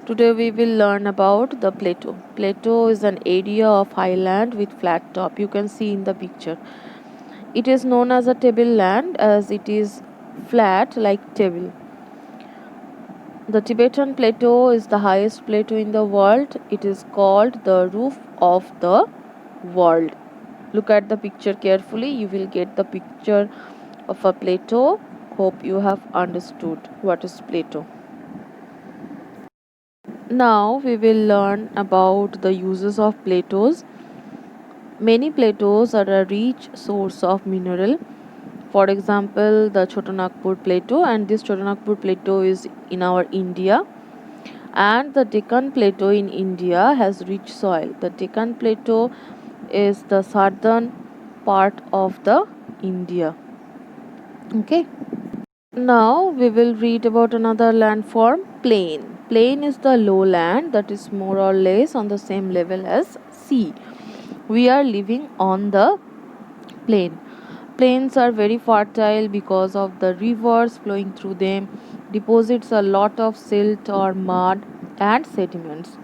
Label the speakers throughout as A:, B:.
A: Today we will learn about the plateau. Plateau is an area of highland with flat top. You can see in the picture. It is known as a tableland as it is flat like table. The Tibetan plateau is the highest plateau in the world. It is called the roof of the world. Look at the picture carefully. You will get the picture of a plateau. Hope you have understood what is plateau. Now we will learn about the uses of plateaus. Many plateaus are a rich source of mineral. For example, the Chotanagpur plateau, and this Chotanagpur plateau is in our India. And the Deccan plateau in India has rich soil. The Deccan plateau is the southern part of the India. Okay. Now we will read about another landform, plain. Plain is the lowland that is more or less on the same level as sea. We are living on the plain. Plains are very fertile because of the rivers flowing through them, deposits a lot of silt or mud and sediments.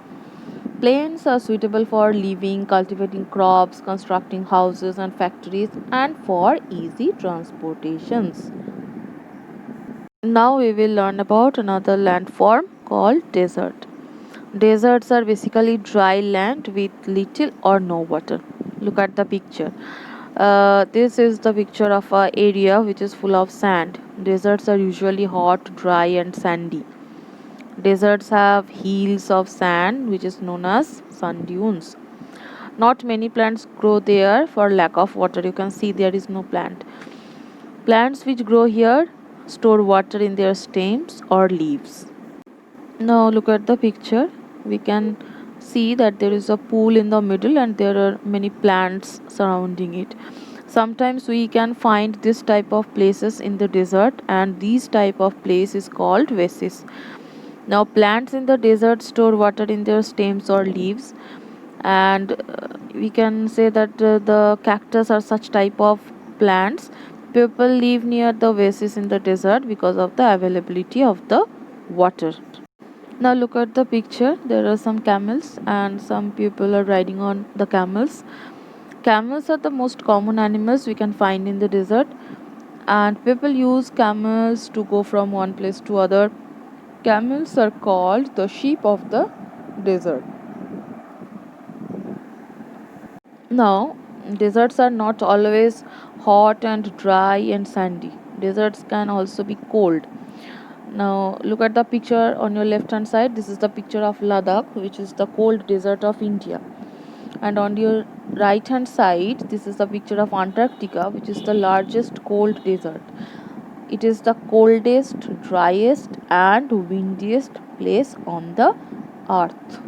A: Plains are suitable for living, cultivating crops, constructing houses and factories, and for easy transportations. Now we will learn about another landform called desert. Deserts are basically dry land with little or no water. Look at the picture. This is the picture of an area which is full of sand. Deserts are usually hot, dry, and sandy. Deserts have hills of sand which is known as sand dunes. Not many plants grow there for lack of water. You can see there is no plant. Plants which grow here store water in their stems or leaves. Now look at the picture. We can see that there is a pool in the middle and there are many plants surrounding it. Sometimes we can find this type of places in the desert, and these type of place is called oasis. Now plants in the desert store water in their stems or leaves, and we can say that the cactus are such type of plants. People live near the oasis in the desert because of the availability of the water. Now look at the picture. There are some camels and some people are riding on the camels. Camels are the most common animals we can find in the desert, and people use camels to go from one place to other. Camels are called the sheep of the desert. Now, deserts are not always hot and dry and sandy. Deserts can also be cold. Now, look at the picture on your left hand side. This is the picture of Ladakh, which is the cold desert of India. And on your right hand side, this is the picture of Antarctica, which is the largest cold desert. It is the coldest, driest, and windiest place on the earth.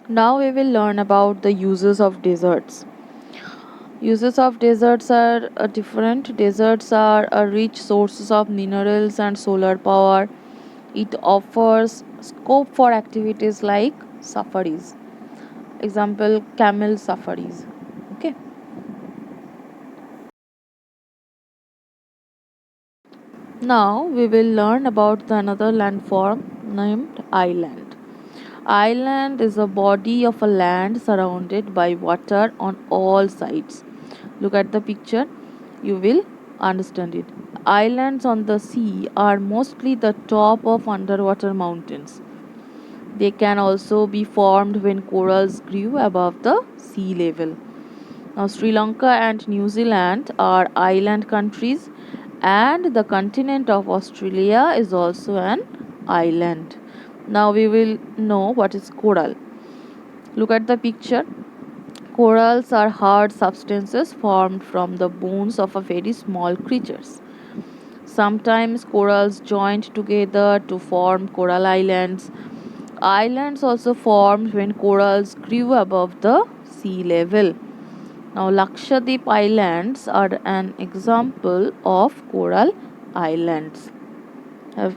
A: Now we will learn about the uses of deserts. Uses of deserts are different. Deserts are rich sources of minerals and solar power. It offers scope for activities like safaris. Example, camel safaris. Okay. Now we will learn about the another landform named island. Island is a body of a land surrounded by water on all sides. Look at the picture, you will understand it. Islands on the sea are mostly the top of underwater mountains. They can also be formed when corals grew above the sea level. Now, Sri Lanka and New Zealand are island countries, and the continent of Australia is also an island. Now, we will know what is coral. Look at the picture. Corals are hard substances formed from the bones of a very small creatures. Sometimes corals joined together to form coral islands. Islands also formed when corals grew above the sea level. Now, Lakshadweep Islands are an example of coral islands. Have